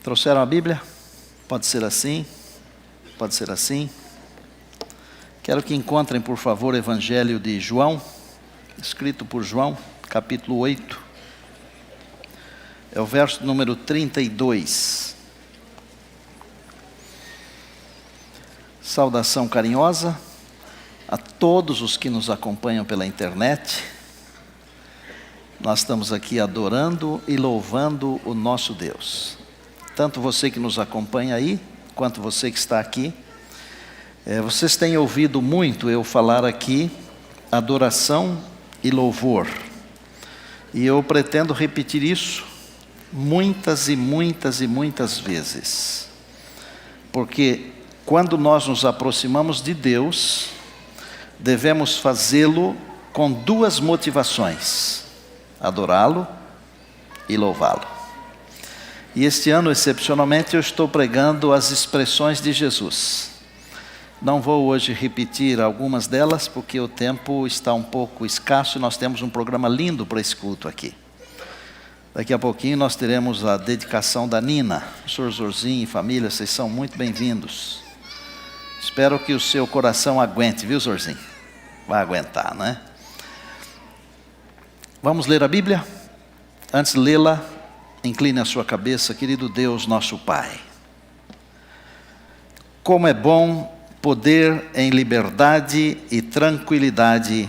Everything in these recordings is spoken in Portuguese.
Trouxeram a Bíblia? Pode ser assim, pode ser assim. Quero que encontrem, por favor, o Evangelho de João, escrito por João, capítulo 8. É o verso número 32. Saudação carinhosa a todos os que nos acompanham pela internet. Nós estamos aqui adorando e louvando o nosso Deus. Tanto você que nos acompanha aí, quanto você que está aqui. Vocês têm ouvido muito eu falar aqui adoração e louvor. E eu pretendo repetir isso muitas e muitas e muitas vezes. Porque quando nós nos aproximamos de Deus, devemos fazê-lo com duas motivações: adorá-lo e louvá-lo. E este ano, excepcionalmente, eu estou pregando as expressões de Jesus. Não vou hoje repetir algumas delas, porque o tempo está um pouco escasso e nós temos um programa lindo para esse culto aqui. Daqui a pouquinho nós teremos a dedicação da Nina. O Sr. Zorzinho e família, vocês são muito bem-vindos. Espero que o seu coração aguente, viu, Zorzinho? Vai aguentar, né? Vamos ler a Bíblia? Antes de lê-la, incline a sua cabeça, querido Deus, nosso Pai. Como é bom poder em liberdade e tranquilidade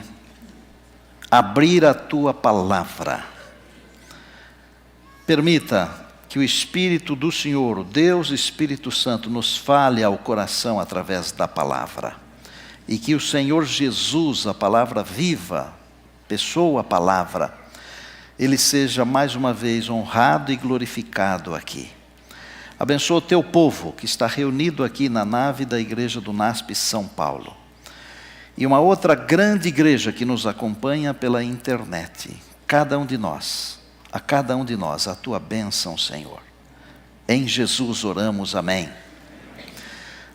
abrir a Tua palavra. Permita que o Espírito do Senhor, o Deus Espírito Santo, nos fale ao coração através da palavra. E que o Senhor Jesus, a palavra viva, pessoa, a palavra, Ele seja mais uma vez honrado e glorificado aqui. Abençoa o teu povo que está reunido aqui na nave da igreja do NASP São Paulo. E uma outra grande igreja que nos acompanha pela internet. Cada um de nós, a cada um de nós, a tua bênção, Senhor. Em Jesus oramos, amém.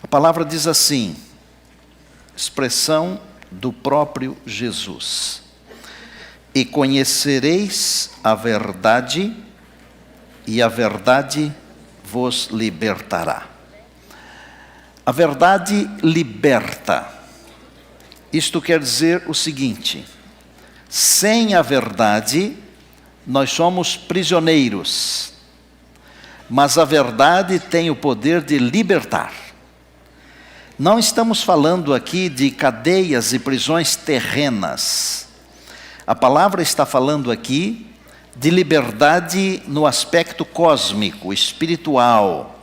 A palavra diz assim, expressão do próprio Jesus: e conhecereis a verdade, e a verdade vos libertará. A verdade liberta. Isto quer dizer o seguinte: sem a verdade, nós somos prisioneiros. Mas a verdade tem o poder de libertar. Não estamos falando aqui de cadeias e prisões terrenas. A palavra está falando aqui de liberdade no aspecto cósmico, espiritual.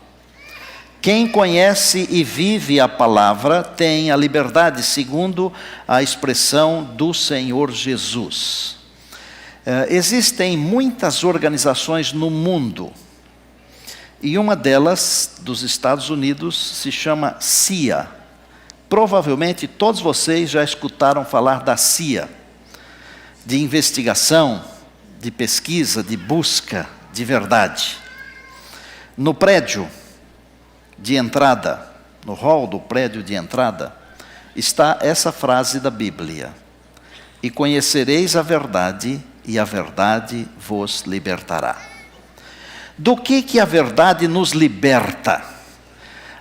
Quem conhece e vive a palavra tem a liberdade, segundo a expressão do Senhor Jesus. Existem muitas organizações no mundo, e uma delas, dos Estados Unidos, se chama CIA. Provavelmente todos vocês já escutaram falar da CIA, de investigação, de pesquisa, de busca de verdade. No prédio de entrada, no hall do prédio de entrada, está essa frase da Bíblia: e conhecereis a verdade, e a verdade vos libertará. Do que a verdade nos liberta?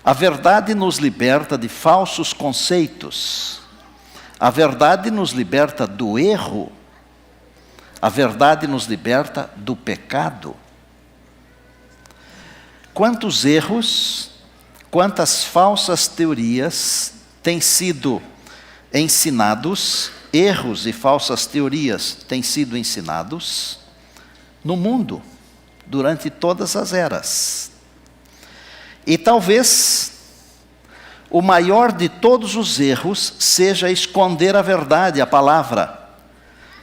A verdade nos liberta de falsos conceitos. A verdade nos liberta do erro. A verdade nos liberta do pecado. Quantos erros, quantas falsas teorias têm sido ensinados, erros e falsas teorias têm sido ensinados no mundo, durante todas as eras. E talvez o maior de todos os erros seja esconder a verdade, a palavra.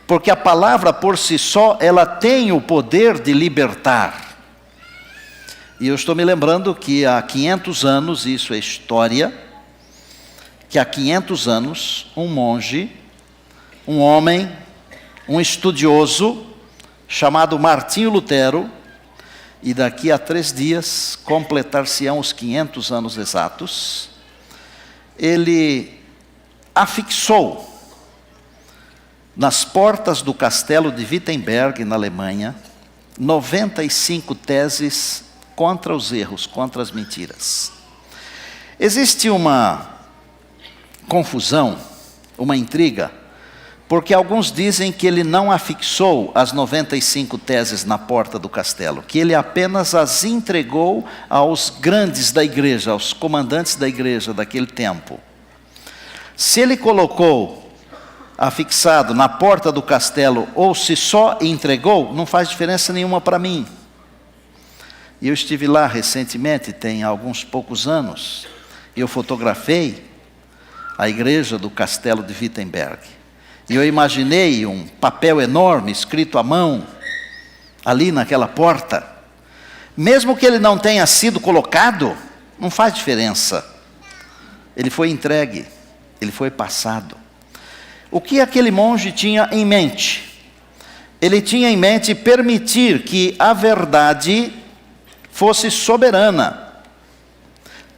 Porque a palavra por si só, ela tem o poder de libertar. E eu estou me lembrando que há 500 anos, isso é história, que há 500 anos, um monge, um homem, um estudioso, chamado Martinho Lutero, e daqui a 3 dias, completar-se-ão os 500 anos exatos, ele afixou nas portas do castelo de Wittenberg, na Alemanha, 95 teses contra os erros, contra as mentiras. Existe uma confusão, uma intriga, porque alguns dizem que ele não afixou as 95 teses na porta do castelo, que ele apenas as entregou aos grandes da igreja, aos comandantes da igreja daquele tempo. Se ele colocou afixado na porta do castelo ou se só entregou, não faz diferença nenhuma para mim. E eu estive lá recentemente, tem alguns poucos anos, e eu fotografei a igreja do castelo de Wittenberg. E eu imaginei um papel enorme, escrito à mão, ali naquela porta. Mesmo que ele não tenha sido colocado, não faz diferença. Ele foi entregue, ele foi passado. O que aquele monge tinha em mente? Ele tinha em mente permitir que a verdade fosse soberana.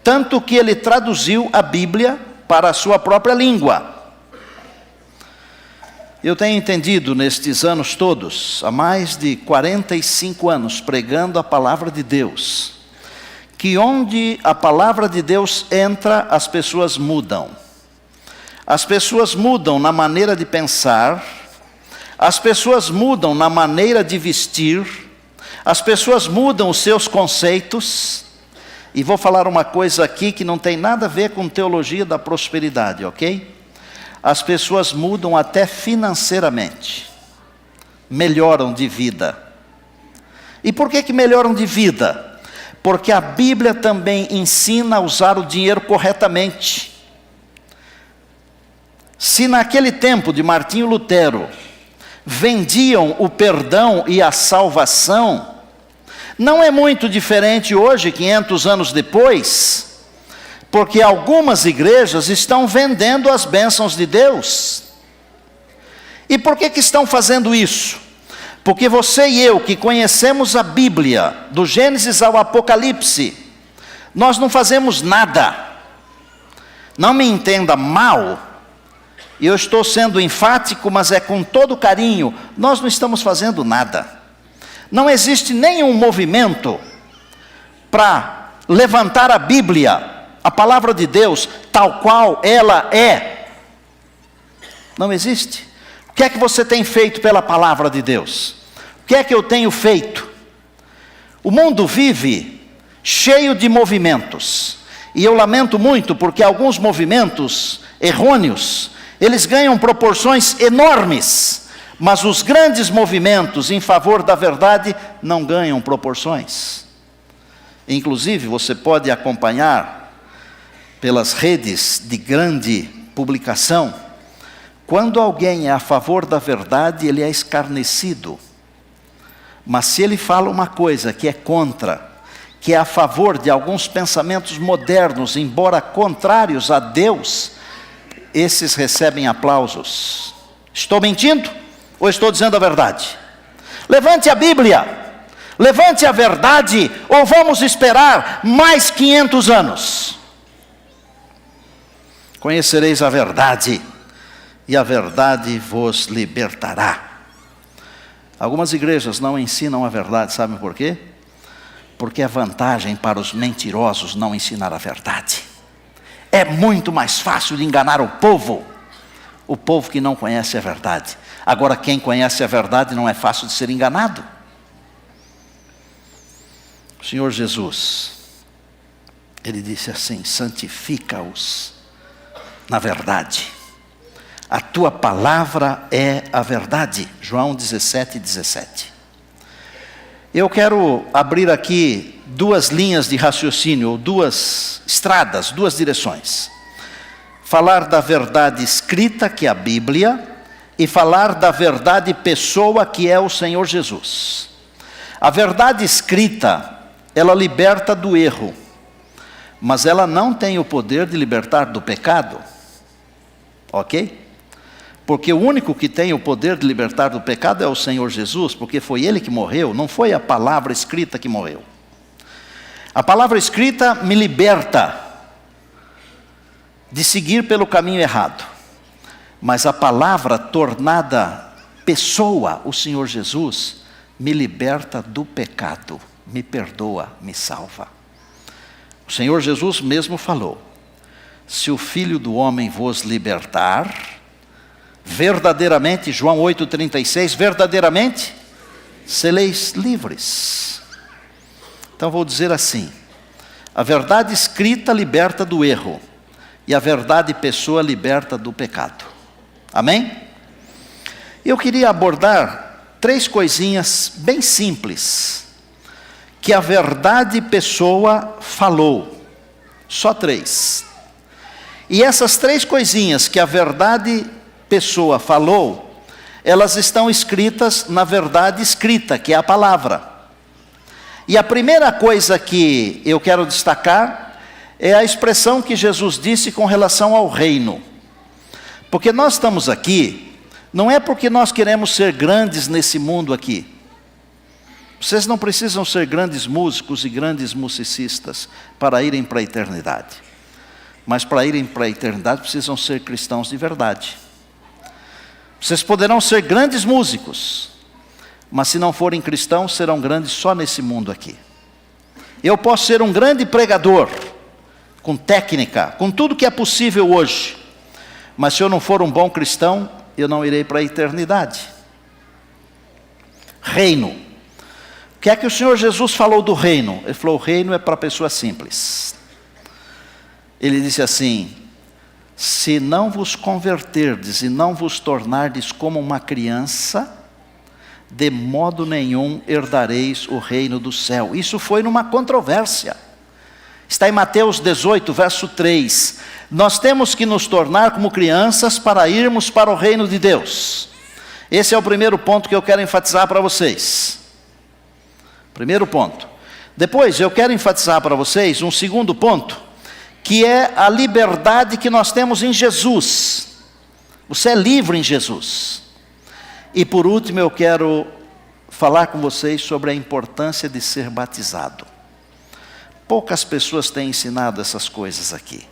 Tanto que ele traduziu a Bíblia para a sua própria língua. Eu tenho entendido nestes anos todos, há mais de 45 anos, pregando a palavra de Deus, que onde a palavra de Deus entra, as pessoas mudam. As pessoas mudam na maneira de pensar, as pessoas mudam na maneira de vestir, as pessoas mudam os seus conceitos. E vou falar uma coisa aqui que não tem nada a ver com teologia da prosperidade, ok? As pessoas mudam até financeiramente, melhoram de vida. E por que melhoram de vida? Porque a Bíblia também ensina a usar o dinheiro corretamente. Se naquele tempo de Martinho Lutero vendiam o perdão e a salvação, não é muito diferente hoje, 500 anos depois, porque algumas igrejas estão vendendo as bênçãos de Deus. E por que estão fazendo isso? Porque você e eu, que conhecemos a Bíblia, do Gênesis ao Apocalipse, nós não fazemos nada. Não me entenda mal, eu estou sendo enfático, mas é com todo carinho, nós não estamos fazendo nada. Não existe nenhum movimento para levantar a Bíblia, a palavra de Deus, tal qual ela é. Não existe. O que é que você tem feito pela palavra de Deus? O que é que eu tenho feito? O mundo vive cheio de movimentos. E eu lamento muito porque alguns movimentos errôneos, eles ganham proporções enormes. Mas os grandes movimentos em favor da verdade não ganham proporções. Inclusive, você pode acompanhar pelas redes de grande publicação, quando alguém é a favor da verdade, ele é escarnecido. Mas se ele fala uma coisa que é contra, que é a favor de alguns pensamentos modernos, embora contrários a Deus, esses recebem aplausos. Estou mentindo ou estou dizendo a verdade? Levante a Bíblia, levante a verdade, ou vamos esperar mais 500 anos? Conhecereis a verdade, e a verdade vos libertará. Algumas igrejas não ensinam a verdade, sabem por quê? Porque é vantagem para os mentirosos não ensinar a verdade. É muito mais fácil de enganar o povo que não conhece a verdade. Agora, quem conhece a verdade não é fácil de ser enganado. O Senhor Jesus, Ele disse assim: santifica-os na verdade. A tua palavra é a verdade. João 17:17. Eu quero abrir aqui duas linhas de raciocínio, ou duas estradas, duas direções. Falar da verdade escrita, que é a Bíblia, e falar da verdade pessoa, que é o Senhor Jesus. A verdade escrita, ela liberta do erro, mas ela não tem o poder de libertar do pecado. Ok? Porque o único que tem o poder de libertar do pecado é o Senhor Jesus, porque foi Ele que morreu, não foi a palavra escrita que morreu. A palavra escrita me liberta de seguir pelo caminho errado, mas a palavra tornada pessoa, o Senhor Jesus, me liberta do pecado. me perdoa, me salva. O Senhor Jesus mesmo falou: se o Filho do Homem vos libertar, verdadeiramente, João 8,36, verdadeiramente sereis livres. Então vou dizer assim: a verdade escrita liberta do erro, e a verdade pessoa liberta do pecado. Amém? Eu queria abordar 3 coisinhas bem simples, que a verdade pessoa falou. Só 3. E essas 3 coisinhas que a verdade pessoa falou, elas estão escritas na verdade escrita, que é a palavra. E a primeira coisa que eu quero destacar é a expressão que Jesus disse com relação ao reino. Porque nós estamos aqui, não é porque nós queremos ser grandes nesse mundo aqui. Vocês não precisam ser grandes músicos e grandes musicistas para irem para a eternidade. Mas para irem para a eternidade precisam ser cristãos de verdade. Vocês poderão ser grandes músicos, mas se não forem cristãos, serão grandes só nesse mundo aqui. Eu posso ser um grande pregador, com técnica, com tudo que é possível hoje, mas se eu não for um bom cristão, eu não irei para a eternidade. Reino. O que é que o Senhor Jesus falou do reino? Ele falou: o reino é para pessoas simples. Ele disse assim: se não vos converterdes e não vos tornardes como uma criança, de modo nenhum herdareis o reino do céu. Isso foi numa controvérsia. Está em Mateus 18, verso 3. Nós temos que nos tornar como crianças para irmos para o reino de Deus. Esse é o primeiro ponto que eu quero enfatizar para vocês. Primeiro ponto. Depois eu quero enfatizar para vocês um segundo ponto, que é a liberdade que nós temos em Jesus. Você é livre em Jesus. E por último eu quero falar com vocês sobre a importância de ser batizado. Poucas pessoas têm ensinado essas coisas aqui,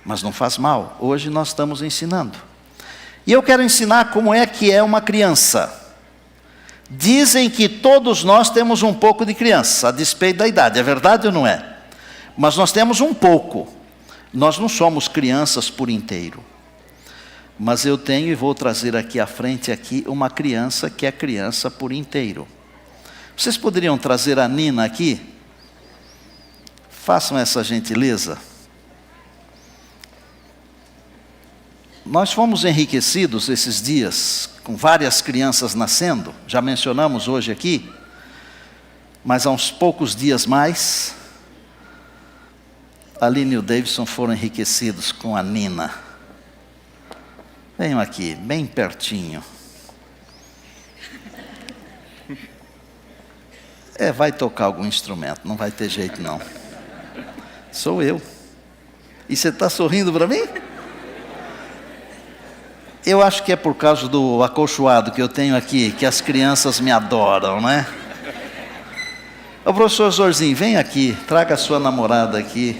mas não faz mal, hoje nós estamos ensinando. E eu quero ensinar como é que é uma criança. Dizem que todos nós temos um pouco de criança, a despeito da idade, é verdade ou não é? Mas nós temos um pouco, nós não somos crianças por inteiro. Mas eu tenho e vou trazer aqui à frente uma criança que é criança por inteiro. Vocês poderiam trazer a Nina aqui? Façam essa gentileza. Nós fomos enriquecidos esses dias, com várias crianças nascendo, já mencionamos hoje aqui, mas há uns poucos dias mais, a Aline e o Davidson foram enriquecidos com a Nina. Venham aqui, bem pertinho. Vai tocar algum instrumento, não vai ter jeito não. Sou eu. E você está sorrindo para mim? Eu acho que é por causa do acolchoado que eu tenho aqui, que as crianças me adoram, né? Ô professor Zorzinho, vem aqui, traga a sua namorada aqui.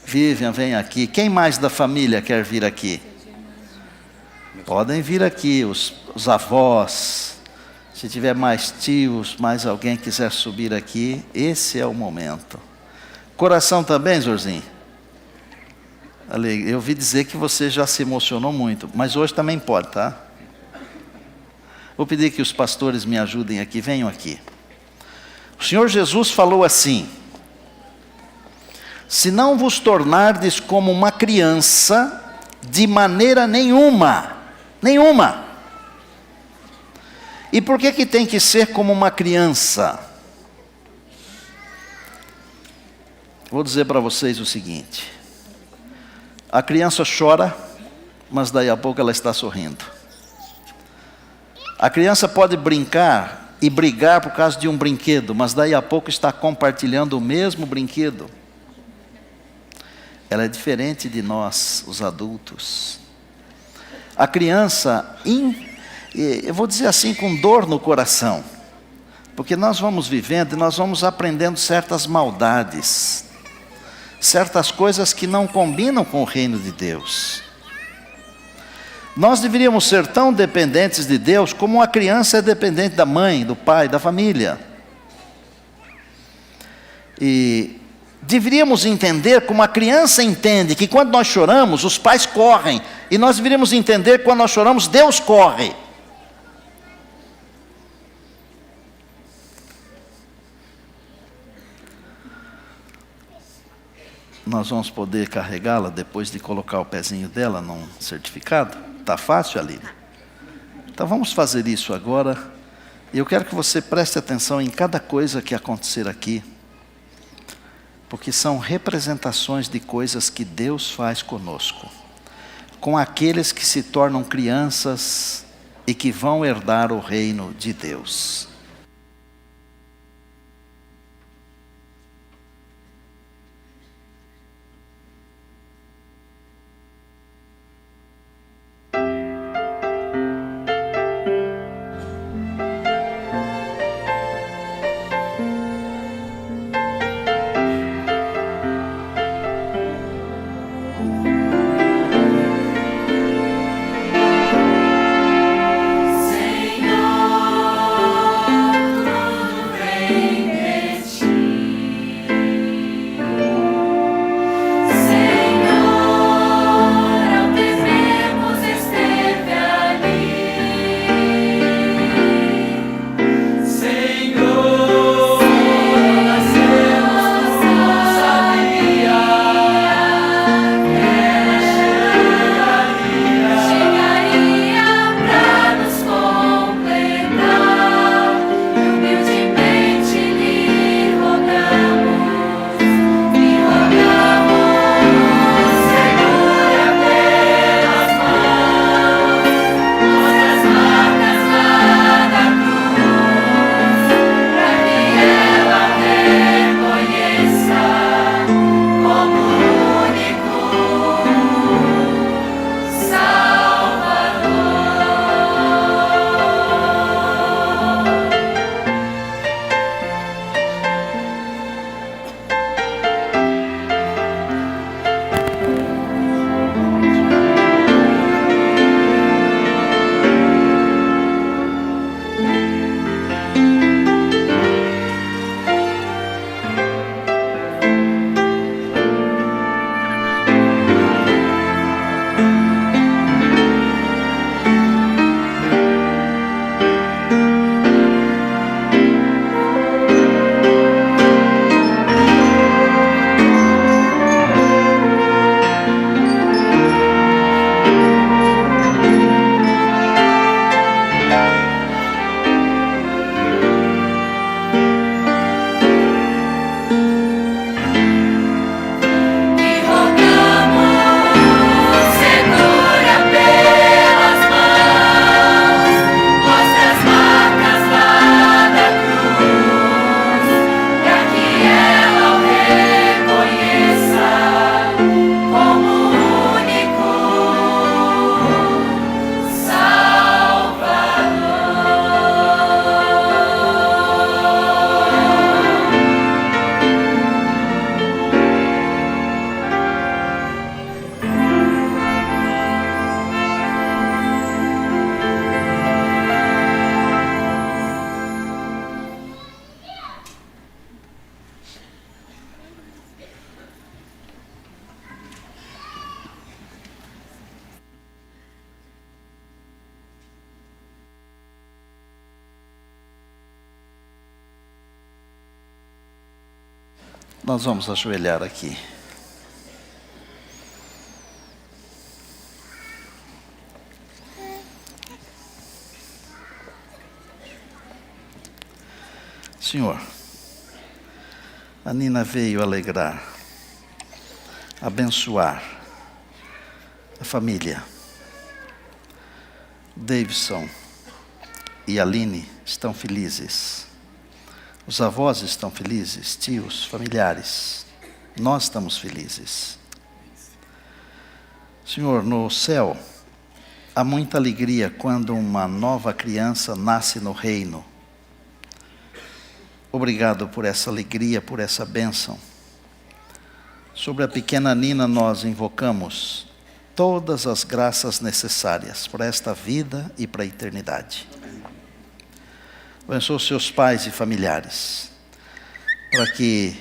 Vivian, vem aqui. Quem mais da família quer vir aqui? Podem vir aqui, os avós. Se tiver mais tios, mais alguém quiser subir aqui, esse é o momento. Coração também, Zorzinho? Eu ouvi dizer que você já se emocionou muito, mas hoje também pode, tá? Vou pedir que os pastores me ajudem aqui, venham aqui. O Senhor Jesus falou assim: se não vos tornardes como uma criança, de maneira nenhuma. E por que tem que ser como uma criança? Vou dizer para vocês o seguinte: a criança chora, mas daí a pouco ela está sorrindo. A criança pode brincar e brigar por causa de um brinquedo, mas daí a pouco está compartilhando o mesmo brinquedo. Ela é diferente de nós, os adultos. A criança, eu vou dizer assim, com dor no coração, porque nós vamos vivendo e nós vamos aprendendo certas maldades, certas coisas que não combinam com o reino de Deus. Nós deveríamos ser tão dependentes de Deus como uma criança é dependente da mãe, do pai, da família. E deveríamos entender como a criança entende que quando nós choramos, os pais correm. E nós deveríamos entender que quando nós choramos, Deus corre. Nós vamos poder carregá-la depois de colocar o pezinho dela num certificado? Está fácil, Aline? Então vamos fazer isso agora. E eu quero que você preste atenção em cada coisa que acontecer aqui. Porque são representações de coisas que Deus faz conosco. Com aqueles que se tornam crianças e que vão herdar o reino de Deus. Nós vamos ajoelhar aqui. Senhor, a Nina veio alegrar, abençoar a família. Davidson e Aline estão felizes. Os avós estão felizes, tios, familiares. Nós estamos felizes. Senhor, no céu, há muita alegria quando uma nova criança nasce no reino. Obrigado por essa alegria, por essa bênção. Sobre a pequena Nina nós invocamos todas as graças necessárias para esta vida e para a eternidade. Abençoa os seus pais e familiares, para que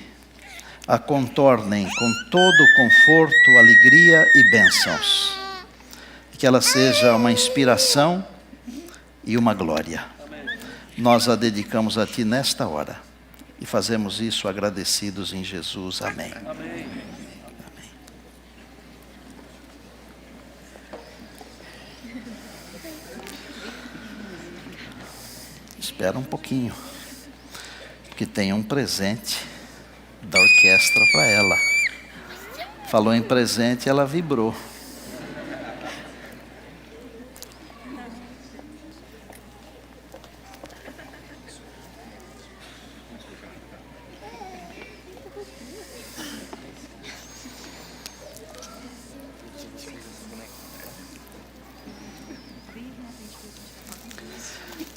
a contornem com todo conforto, alegria e bênçãos. Que ela seja uma inspiração e uma glória. Nós a dedicamos a Ti nesta hora. E fazemos isso agradecidos em Jesus. Amém. Amém. Espera um pouquinho, porque tem um presente da orquestra para ela. Falou em presente, ela vibrou.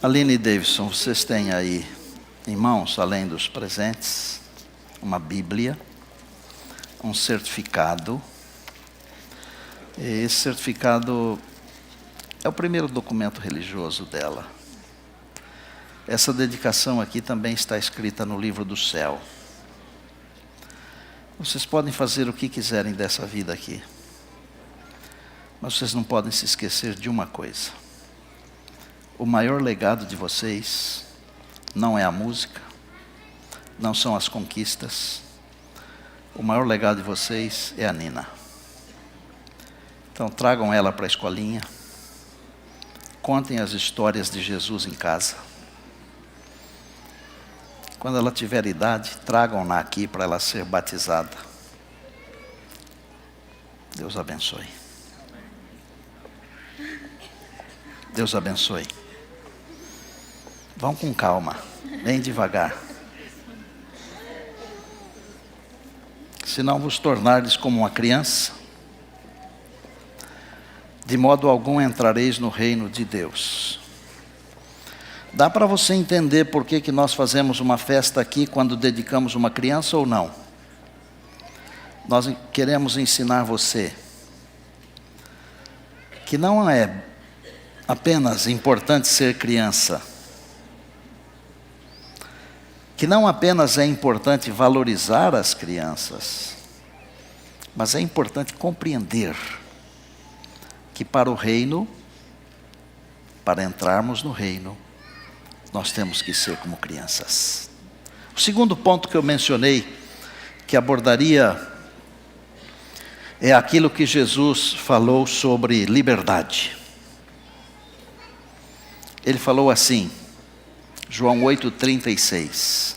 Aline e Davidson, vocês têm aí em mãos, além dos presentes, uma Bíblia, um certificado. E esse certificado é o primeiro documento religioso dela. Essa dedicação aqui também está escrita no livro do céu. Vocês podem fazer o que quiserem dessa vida aqui, mas vocês não podem se esquecer de uma coisa. O maior legado de vocês não é a música, não são as conquistas. O maior legado de vocês é a Nina. Então tragam ela para a escolinha. Contem as histórias de Jesus em casa. Quando ela tiver idade, tragam-na aqui para ela ser batizada. Deus abençoe. Deus abençoe. Vão com calma, bem devagar. Se não vos tornardes como uma criança, de modo algum entrareis no reino de Deus. Dá para você entender por que nós fazemos uma festa aqui quando dedicamos uma criança ou não? Nós queremos ensinar você que não é apenas importante ser criança, que não apenas é importante valorizar as crianças, mas é importante compreender que para o reino, para entrarmos no reino, nós temos que ser como crianças. O segundo ponto que eu mencionei, que abordaria, é aquilo que Jesus falou sobre liberdade. Ele falou assim, João 8,36.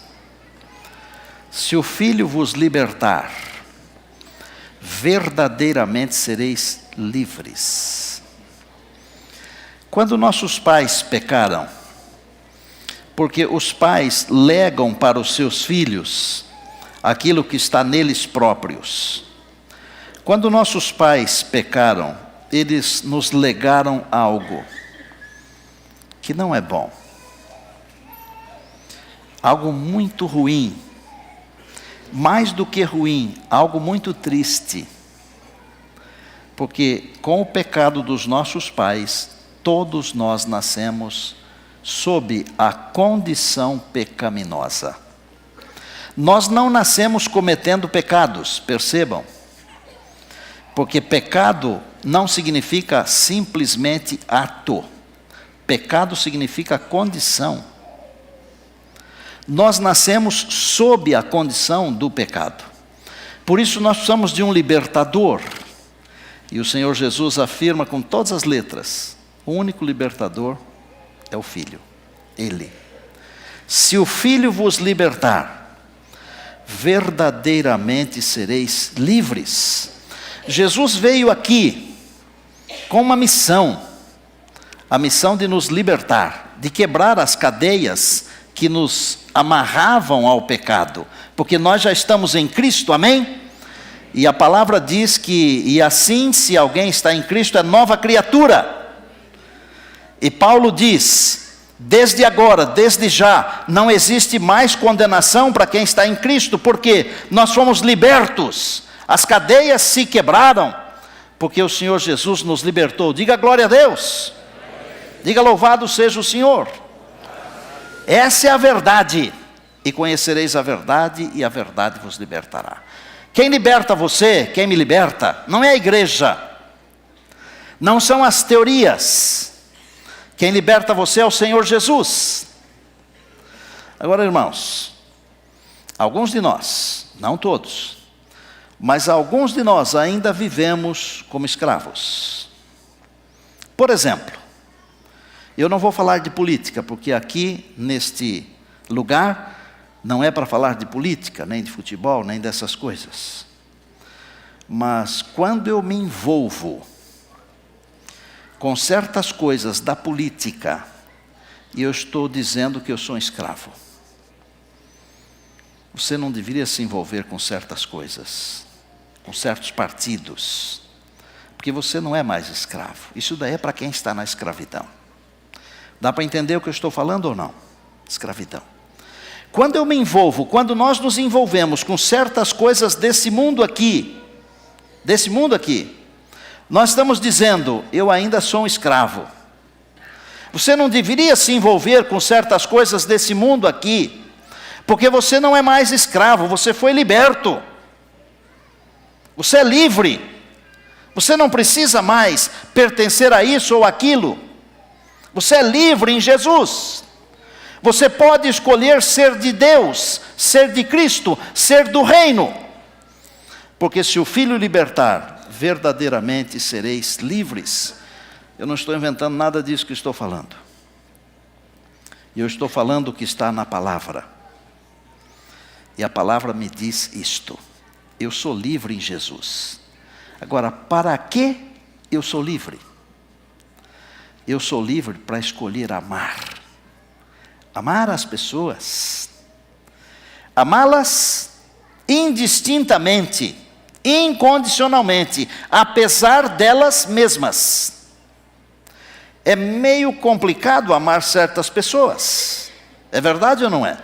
Se o Filho vos libertar, verdadeiramente sereis livres. Quando nossos pais pecaram, porque os pais legam para os seus filhos aquilo que está neles próprios. Quando nossos pais pecaram, eles nos legaram algo que não é bom. Algo muito ruim, mais do que ruim, algo muito triste. Porque com o pecado dos nossos pais, todos nós nascemos sob a condição pecaminosa. Nós não nascemos cometendo pecados, percebam. Porque pecado não significa simplesmente ato. Pecado significa condição. Nós nascemos sob a condição do pecado. Por isso nós precisamos de um libertador. E o Senhor Jesus afirma com todas as letras, o único libertador é o Filho, Ele. Se o Filho vos libertar, verdadeiramente sereis livres. Jesus veio aqui com uma missão, a missão de nos libertar, de quebrar as cadeias que nos amarravam ao pecado, porque nós já estamos em Cristo, amém? E a palavra diz que, e assim, se alguém está em Cristo, é nova criatura. E Paulo diz, desde agora, desde já, não existe mais condenação para quem está em Cristo, porque nós fomos libertos, as cadeias se quebraram, porque o Senhor Jesus nos libertou. Diga glória a Deus, diga louvado seja o Senhor. Essa é a verdade. e conhecereis a verdade vos libertará. Quem liberta você, quem me liberta, não é a igreja, não são as teorias. Quem liberta você é o Senhor Jesus. Agora, irmãos, alguns de nós, não todos, mas alguns de nós ainda vivemos como escravos. Por exemplo, eu não vou falar de política, porque aqui, neste lugar, não é para falar de política, nem de futebol, nem dessas coisas. Mas quando eu me envolvo com certas coisas da política, e eu estou dizendo que eu sou um escravo. Você não deveria se envolver com certas coisas, com certos partidos, porque você não é mais escravo. Isso daí é para quem está na escravidão. Dá para entender o que eu estou falando ou não? Escravidão. Quando eu me envolvo, quando nós nos envolvemos com certas coisas desse mundo aqui, nós estamos dizendo, eu ainda sou um escravo. Você não deveria se envolver com certas coisas desse mundo aqui, porque você não é mais escravo, você foi liberto. Você é livre. Você não precisa mais pertencer a isso ou aquilo. Você é livre em Jesus. Você pode escolher ser de Deus, ser de Cristo, ser do reino. Porque se o Filho libertar, verdadeiramente sereis livres. Eu não estou inventando nada disso que estou falando. Eu estou falando o que está na palavra. E a palavra me diz isto. Eu sou livre em Jesus. Agora, para que eu sou livre? Eu sou livre para escolher amar. Amar as pessoas, amá-las indistintamente, incondicionalmente, apesar delas mesmas. É meio complicado amar certas pessoas, é verdade ou não é?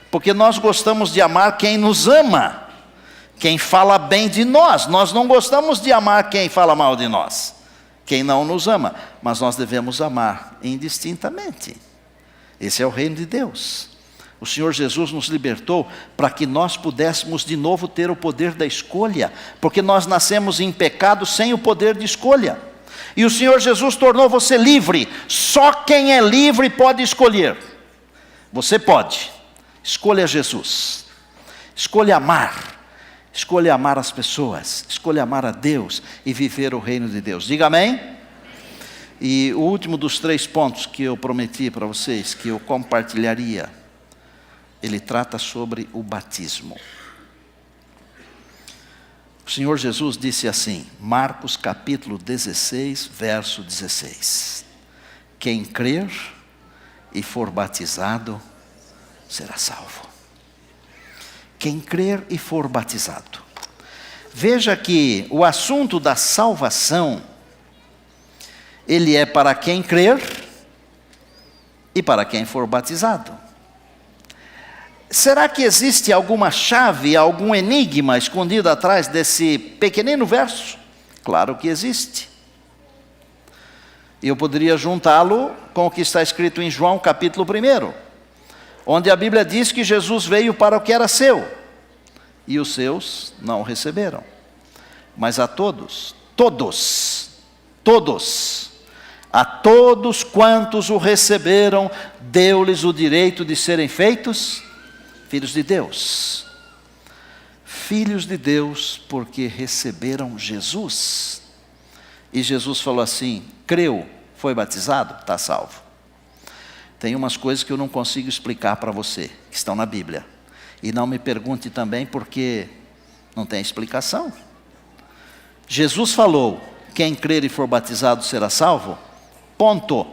Porque nós gostamos de amar quem nos ama, quem fala bem de nós. Nós não gostamos de amar quem fala mal de nós, quem não nos ama, mas nós devemos amar indistintamente. Esse é o reino de Deus. O Senhor Jesus nos libertou para que nós pudéssemos de novo ter o poder da escolha, porque nós nascemos em pecado sem o poder de escolha. E o Senhor Jesus tornou você livre. Só quem é livre pode escolher. Você pode. Escolha Jesus. Escolha amar. Escolha amar as pessoas. Escolha amar a Deus e viver o reino de Deus. Diga amém. E o último dos 3 pontos que eu prometi para vocês, que eu compartilharia, ele trata sobre o batismo. O Senhor Jesus disse assim, Marcos capítulo 16, verso 16. Quem crer e for batizado, será salvo. Quem crer e for batizado. Veja que o assunto da salvação, ele é para quem crer e para quem for batizado. Será que existe alguma chave, algum enigma escondido atrás desse pequenino verso? Claro que existe. Eu poderia juntá-lo com o que está escrito em João capítulo 1, onde a Bíblia diz que Jesus veio para o que era seu, e os seus não o receberam. Mas a todos, a todos quantos o receberam, deu-lhes o direito de serem feitos filhos de Deus. Filhos de Deus porque receberam Jesus. E Jesus falou assim, creu, foi batizado, está salvo. Tem umas coisas que eu não consigo explicar para você, que estão na Bíblia. E não me pergunte também porque não tem explicação. Jesus falou, quem crer e for batizado será salvo. Ponto. O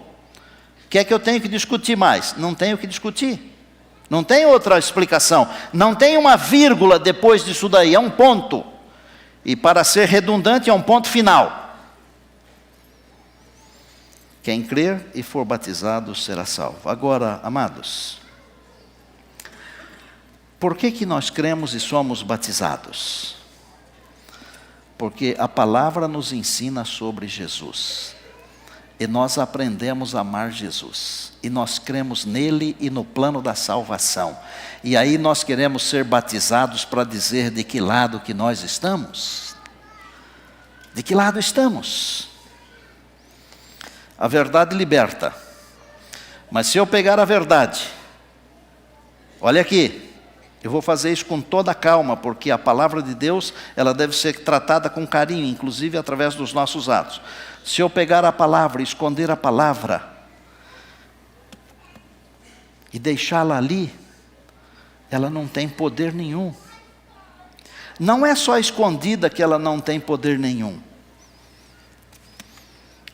que é que eu tenho que discutir mais? Não tenho que discutir. Não tem outra explicação. Não tem uma vírgula depois disso daí. É um ponto. E para ser redundante, é um ponto final. Quem crer e for batizado será salvo. Agora, amados, por que nós cremos e somos batizados? Porque a palavra nos ensina sobre Jesus. E nós aprendemos a amar Jesus. E nós cremos nele e no plano da salvação. E aí nós queremos ser batizados para dizer de que lado que nós estamos. De que lado estamos? A verdade liberta. Mas se eu pegar a verdade, olha aqui, eu vou fazer isso com toda calma, porque a palavra de Deus, ela deve ser tratada com carinho, inclusive através dos nossos atos. Se eu pegar a palavra, esconder a palavra, e deixá-la ali, ela não tem poder nenhum. Não é só escondida que ela não tem poder nenhum.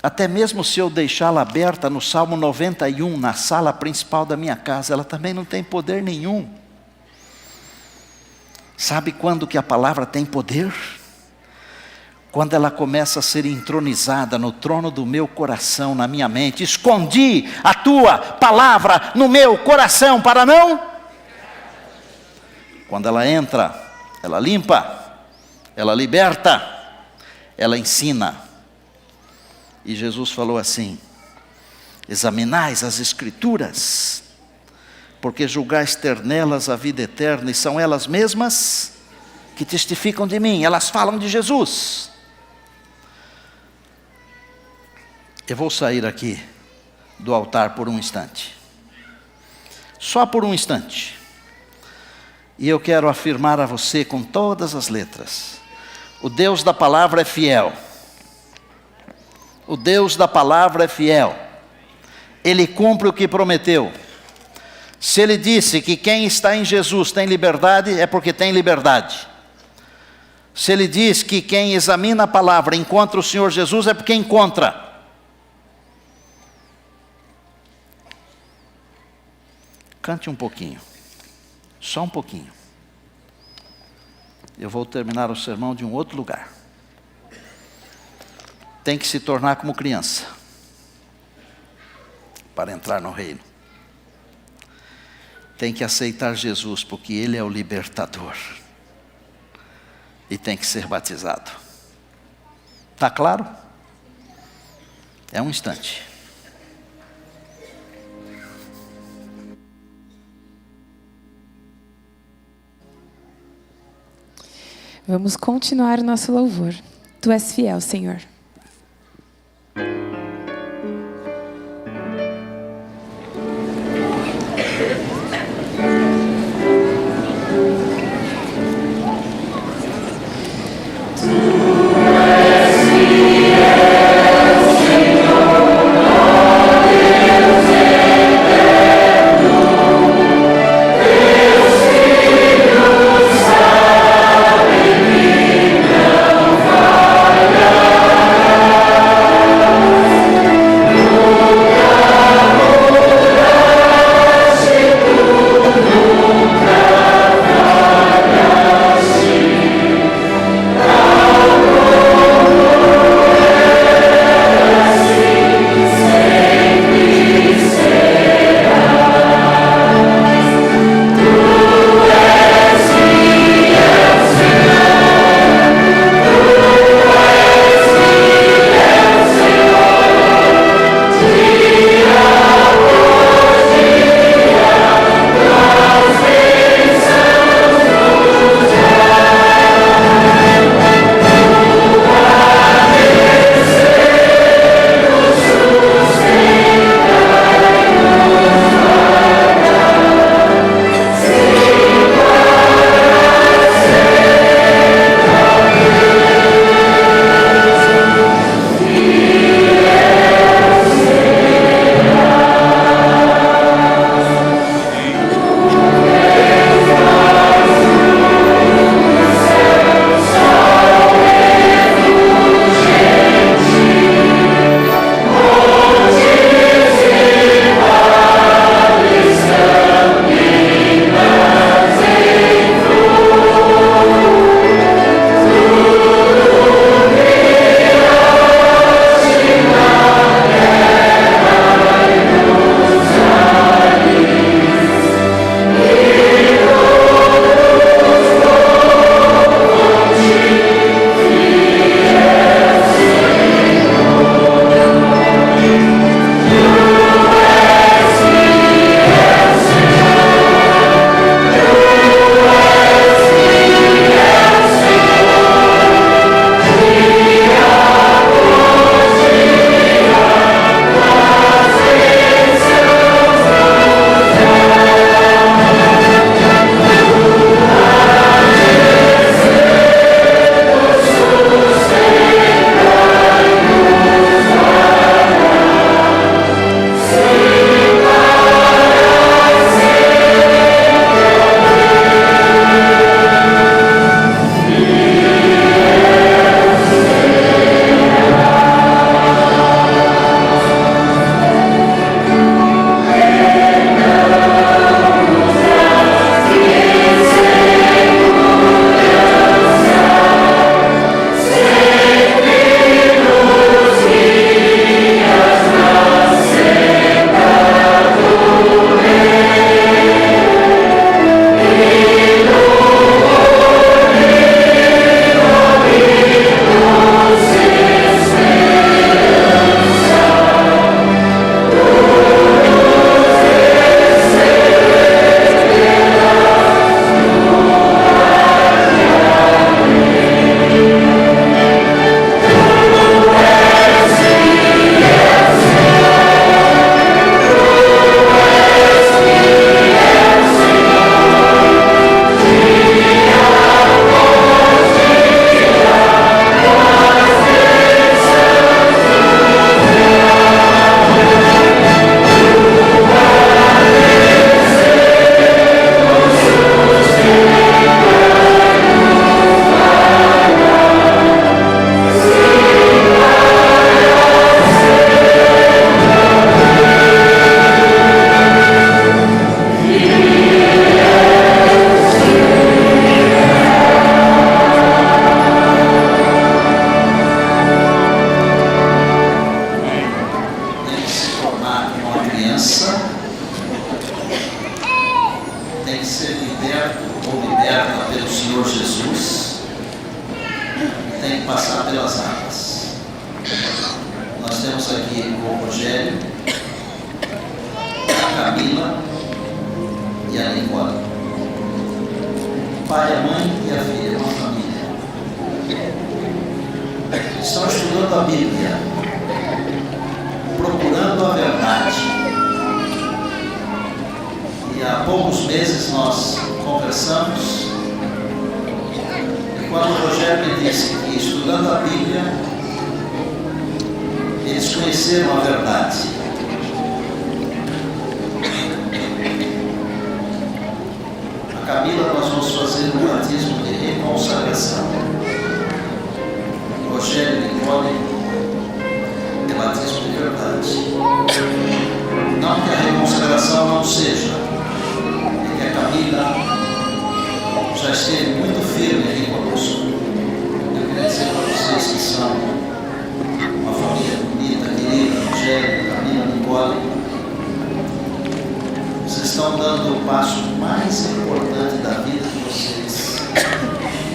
Até mesmo se eu deixá-la aberta no Salmo 91, na sala principal da minha casa, ela também não tem poder nenhum. Sabe quando que a palavra tem poder? Quando ela começa a ser entronizada no trono do meu coração, na minha mente. Escondi a tua palavra no meu coração para não. Quando ela entra, ela limpa, ela liberta, ela ensina. E Jesus falou assim: examinais as Escrituras, porque julgais ter nelas a vida eterna, e são elas mesmas que testificam de mim, elas falam de Jesus. Eu vou sair aqui do altar por um instante, só por um instante, e eu quero afirmar a você com todas as letras: o Deus da palavra é fiel. O Deus da palavra é fiel. Ele cumpre o que prometeu. Se Ele disse que quem está em Jesus tem liberdade, é porque tem liberdade. Se Ele diz que quem examina a palavra encontra o Senhor Jesus, é porque encontra. Cante um pouquinho, só um pouquinho. Eu vou terminar o sermão de um outro lugar. Tem que se tornar como criança para entrar no reino. Tem que aceitar Jesus, porque Ele é o libertador. E tem que ser batizado. Está claro? É um instante. Vamos continuar o nosso louvor. Tu és fiel, Senhor. aqui o Rogério, a Camila e a Nicole. O pai, a mãe e a filha, uma família. Estão estudando a Bíblia, procurando a verdade. E há poucos meses nós conversamos, e quando o Rogério me disse que estudando a Bíblia, eles conheceram a verdade. A Camila, nós vamos fazer um batismo de reconsagração. Rogério e Nicole é batismo de verdade. Não que a reconsagração não seja, é que a Camila já esteve muito firme aqui conosco. Eu queria dizer para vocês que são uma família bonita, querida, Rogério, Camila, Nicole. Vocês estão dando o passo mais importante da vida de vocês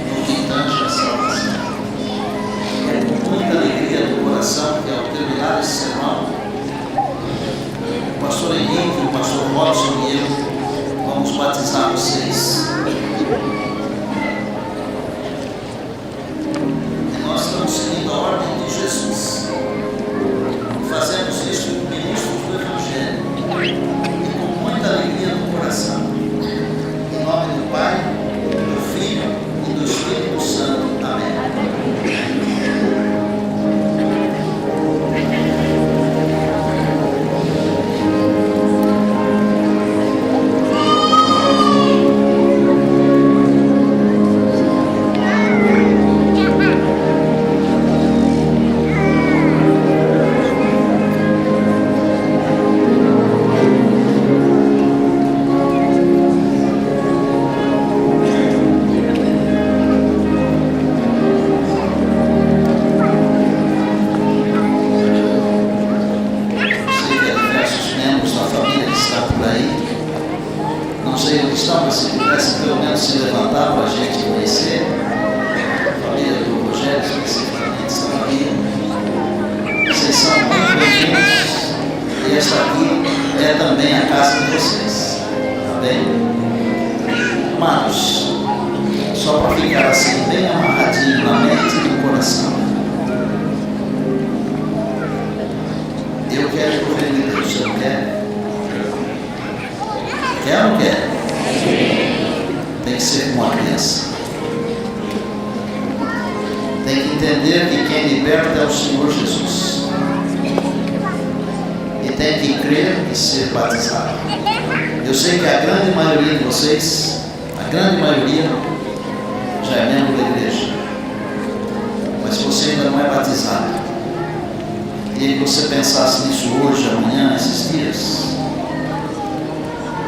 no que tange a salvação. É com muita alegria do coração que, ao terminar esse sermão, o pastor Henrique, o pastor Robson e eu vamos batizar vocês. E nós estamos seguindo a ordem de Jesus. Fazemos isso como ministros do Evangelho e com muita alegria no coração. Em nome do Pai, do Filho e do Espírito Santo. Amém.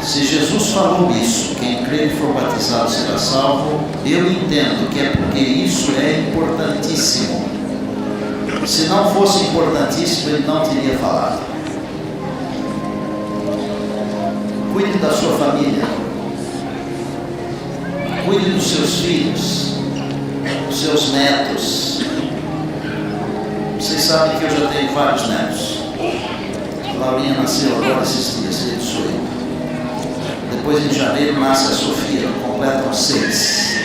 Se Jesus falou isso, quem crê e for batizado será salvo, eu entendo que é porque isso é importantíssimo. Se não fosse importantíssimo, ele não teria falado. Cuide da sua família, cuide dos seus filhos, dos seus netos. Vocês sabem que eu já tenho vários netos. A Laurinha nasceu agora esses dias, dia 18. Depois, em janeiro, nasce a Sofia, completam 6.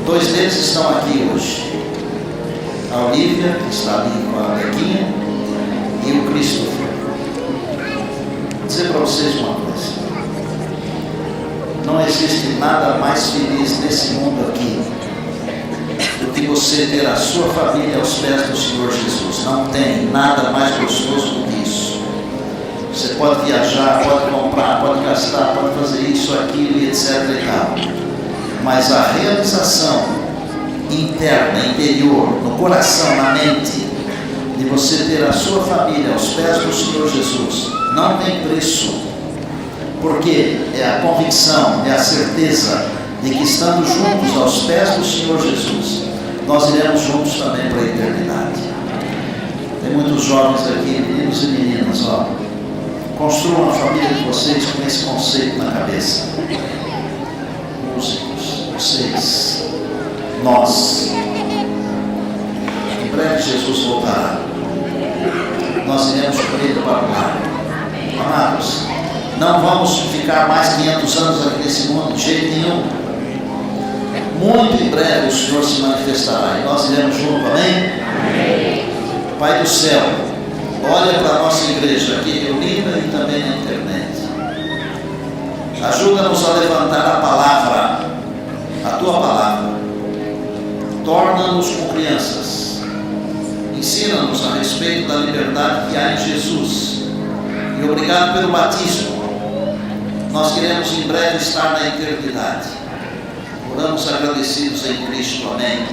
2 deles estão aqui hoje. A Olivia, que está ali com a Bequinha, e o Christopher. Vou dizer para vocês uma coisa. Não existe nada mais feliz nesse mundo aqui do que você ter a sua família aos pés do Senhor Jesus. Não tem nada mais gostoso do que isso. Você pode viajar, pode comprar, pode gastar, pode fazer isso, aquilo e etc e tal. Mas a realização interna, interior, no coração, na mente, de você ter a sua família aos pés do Senhor Jesus, não tem preço. Porque é a convicção, é a certeza de que estando juntos aos pés do Senhor Jesus, nós iremos juntos também para a eternidade. Tem muitos jovens aqui, meninos e meninas, ó. Construam a família de vocês com esse conceito na cabeça. Músicos, vocês, nós. Em breve Jesus voltará. nós iremos com Ele para o lar. Amados, não vamos ficar mais 500 anos aqui nesse mundo de jeito nenhum. Muito em breve o Senhor se manifestará e nós iremos junto, amém? Pai do céu, olha para a nossa igreja aqui reunida e também na internet. Ajuda-nos a levantar a palavra, a Tua palavra. Torna-nos como crianças. Ensina-nos a respeito da liberdade que há em Jesus. E obrigado pelo batismo. Nós queremos em breve estar na eternidade. Oramos agradecidos em Cristo. Amém.